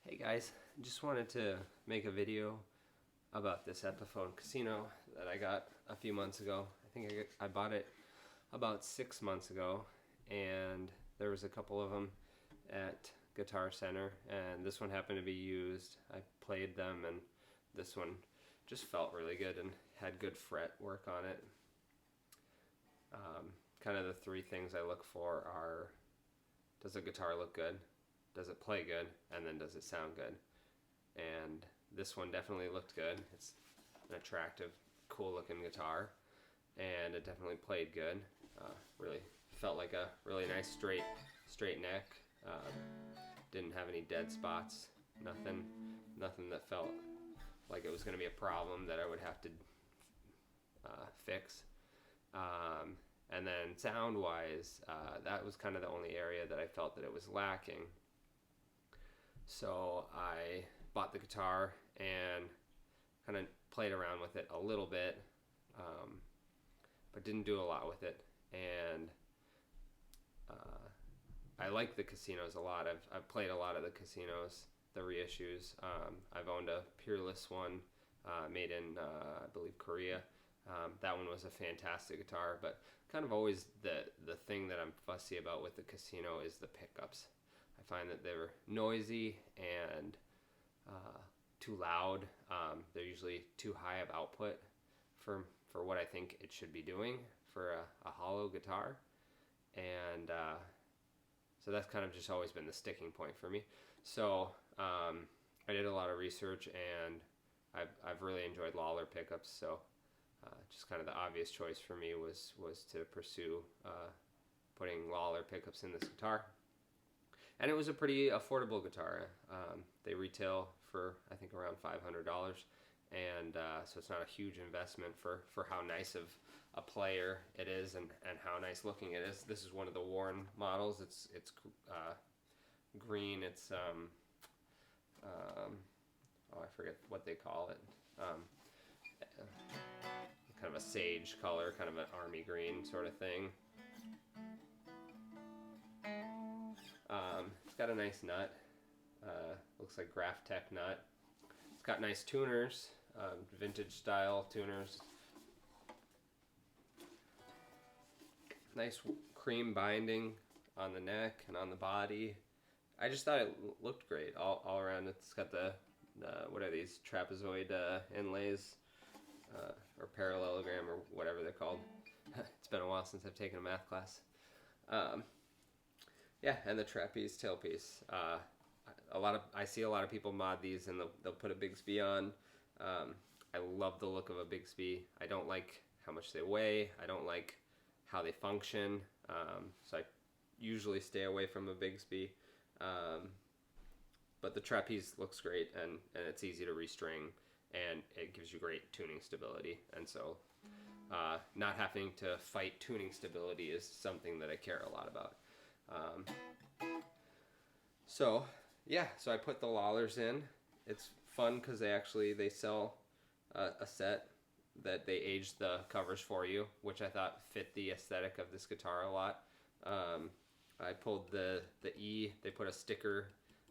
Hey guys, just wanted to make a video about this Epiphone Casino that I got a few months ago. I think I bought it about 6 months ago, and there was a couple of them at Guitar Center, and this one happened to be used. I played them, and this one just felt really good and had good fret work on it. Kind of the three things I look for are: does the guitar look good? Does it play good? And then does it sound good? And this one definitely looked good. It's an attractive, cool looking guitar, and it definitely played good. Really felt like a really nice straight neck. Didn't have any dead spots. Nothing that felt like it was going to be a problem that I would have to fix. And then sound-wise, that was kind of the only area that I felt that it was lacking. So I bought the guitar and kind of played around with it a little bit, but didn't do a lot with it. And I like the casinos a lot. I've played a lot of the casinos, the reissues. I've owned a Peerless one made in, I believe, Korea. That one was a fantastic guitar, but kind of always the thing that I'm fussy about with the casino is the pickups. I find that they're noisy and too loud. They're usually too high of output for what I think it should be doing for a hollow guitar. And so that's kind of just always been the sticking point for me. So I did a lot of research, and I've really enjoyed Lollar pickups. So just kind of the obvious choice for me was to pursue putting Lollar pickups in this guitar. And it was a pretty affordable guitar. They retail for, I think, around $500. And so it's not a huge investment for how nice of a player it is and how nice looking it is. This is one of the Worn models. It's green. It's, I forget what they call it. Kind of a sage color, kind of an army green sort of thing. It's got a nice nut. Looks like Graph Tech nut. It's got nice tuners, vintage style tuners. Nice cream binding on the neck and on the body. I just thought it looked great all around. It's got the what are these, trapezoid inlays, or parallelogram, or whatever they're called. It's been a while since I've taken a math class. Yeah, and the trapeze tailpiece. I see a lot of people mod these, and they'll put a Bigsby on. I love the look of a Bigsby. I don't like how much they weigh. I don't like how they function. So I usually stay away from a Bigsby. But the trapeze looks great, and it's easy to restring, and it gives you great tuning stability. And so not having to fight tuning stability is something that I care a lot about. So I put the Lollars in. It's fun because they sell a set that they age the covers for you, which I thought fit the aesthetic of this guitar a lot. I pulled the E. They put a sticker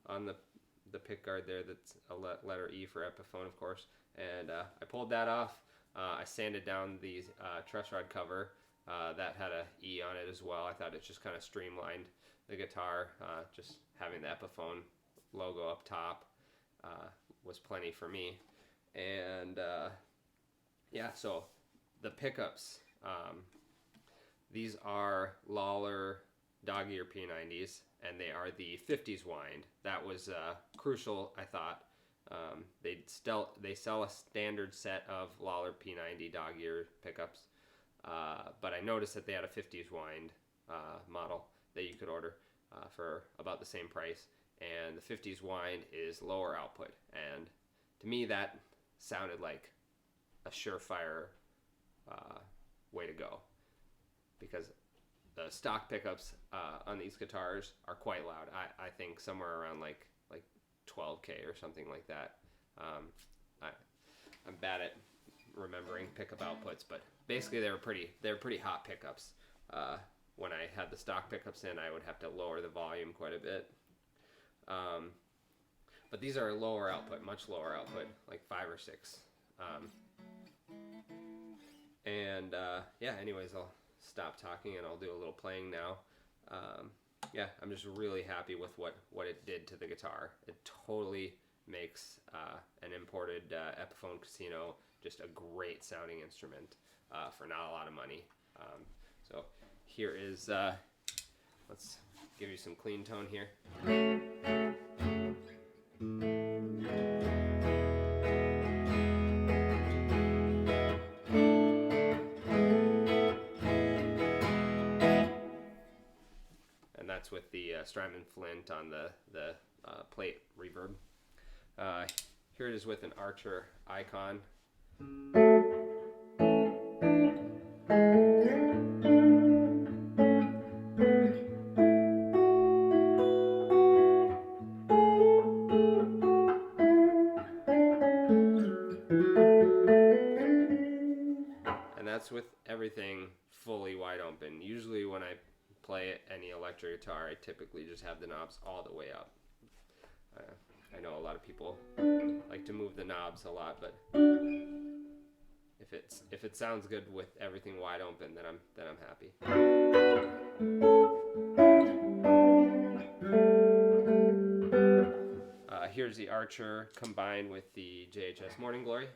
on the pick guard there that's a letter E for Epiphone, of course, and I pulled that off. I sanded down the truss rod cover. That had a E on it as well. I thought it just kind of streamlined the guitar. Just having the Epiphone logo up top was plenty for me. And so the pickups. These are Lollar dog ear P90s, and they are the 50s wind. That was crucial, I thought. They sell a standard set of Lollar P90 dog ear pickups. But I noticed that they had a 50s wind model that you could order for about the same price, and the 50s wind is lower output, and to me that sounded like a surefire way to go, because the stock pickups on these guitars are quite loud. I think somewhere around like 12K or something like that. I'm bad at remembering pickup outputs, but basically they're pretty hot pickups. When I had the stock pickups in, I would have to lower the volume quite a bit. But these are lower output, much lower output, like 5 or 6. Yeah, anyways, I'll stop talking and I'll do a little playing now. Yeah, I'm just really happy with what it did to the guitar. It totally makes an imported Epiphone Casino just a great sounding instrument for not a lot of money. So here is, let's give you some clean tone here. And that's with the Strymon Flint on the plate reverb. Here it is with an Archer Icon. And that's with everything fully wide open. Usually when I play any electric guitar, I typically just have the knobs all the way up. I know a lot of people like to move the knobs a lot, but if it sounds good with everything wide open, then I'm happy. Here's the Archer combined with the JHS Morning Glory.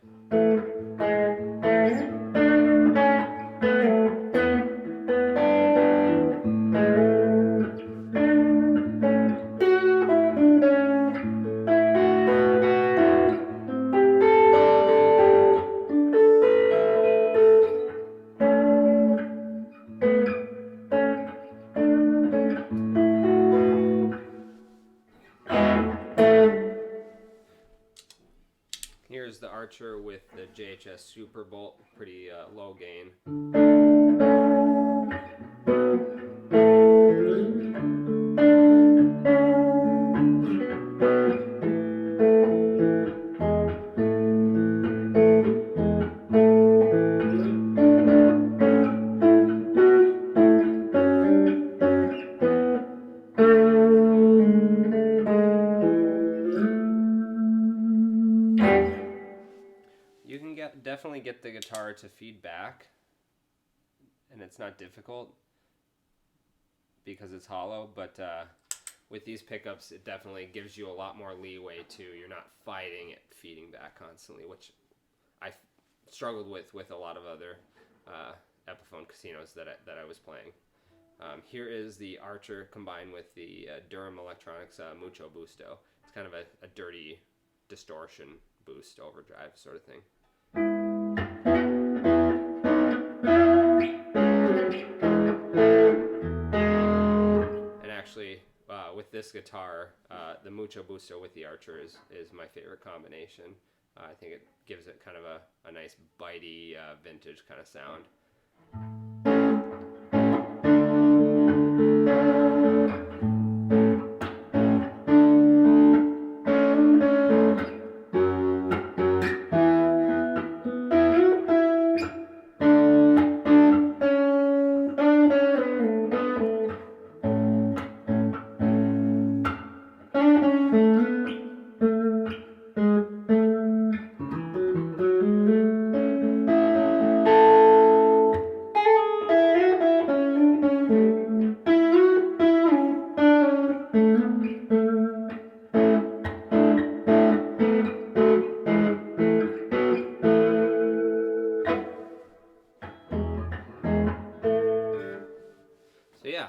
Here's the Archer with the JHS Super Bolt, pretty low gain. You can definitely get the guitar to feed back, and it's not difficult because it's hollow, but with these pickups it definitely gives you a lot more leeway too. You're not fighting it feeding back constantly, which I struggled with a lot of other Epiphone Casinos that I was playing. Here is the Archer combined with the Durham Electronics Mucho Busto. It's kind of a dirty distortion boost overdrive sort of thing. And actually, with this guitar, the Mucho Busto with the Archer is my favorite combination. I think it gives it kind of a nice bitey, vintage kind of sound. So yeah,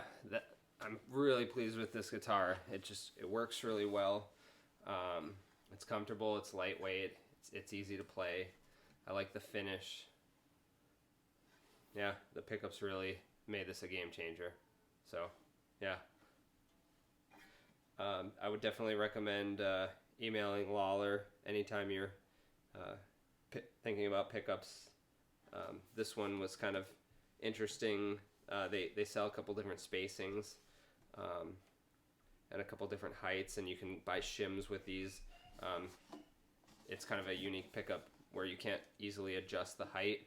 I'm really pleased with this guitar. It works really well. It's comfortable, it's lightweight, it's easy to play. I like the finish. Yeah, the pickups really made this a game changer. So yeah, I would definitely recommend emailing Lollar anytime you're thinking about pickups. This one was kind of interesting. They sell a couple different spacings and a couple different heights, and you can buy shims with these. It's kind of a unique pickup where you can't easily adjust the height,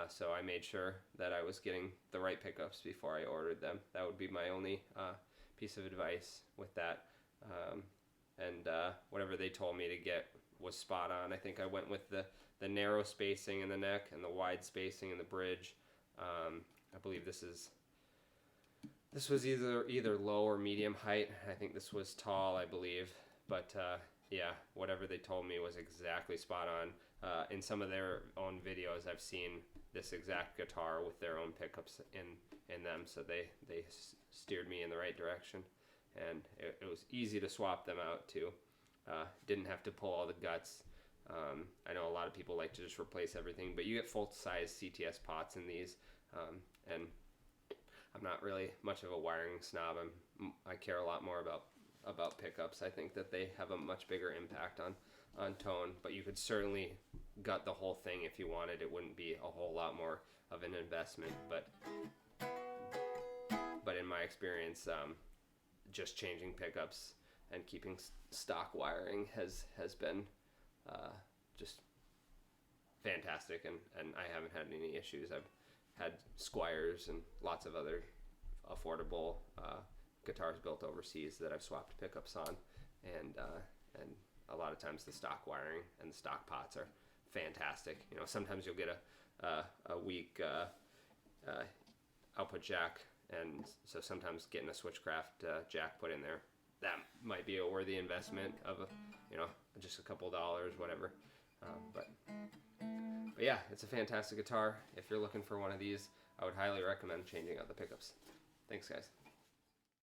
so I made sure that I was getting the right pickups before I ordered them. That would be my only piece of advice with that. and whatever they told me to get was spot on. I think I went with the narrow spacing in the neck and the wide spacing in the bridge. I believe this was either low or medium height. I think this was tall, I believe. But yeah, whatever they told me was exactly spot on. In some of their own videos, I've seen this exact guitar with their own pickups in them, so they steered me in the right direction, and it was easy to swap them out too. Didn't have to pull all the guts. I know a lot of people like to just replace everything, but you get full-size CTS pots in these, and I'm not really much of a wiring snob. I care a lot more about pickups. I think that they have a much bigger impact on tone, but you could certainly gut the whole thing if you wanted. It wouldn't be a whole lot more of an investment, but in my experience, just changing pickups and keeping stock wiring has been just fantastic, and I haven't had any issues. I've had Squires and lots of other affordable guitars built overseas that I've swapped pickups on, and a lot of times the stock wiring and the stock pots are fantastic. You know, sometimes you'll get a weak output jack, and so sometimes getting a Switchcraft jack put in there, that might be a worthy investment of just a couple dollars, whatever. But yeah, it's a fantastic guitar. If you're looking for one of these, I would highly recommend changing out the pickups. Thanks, guys.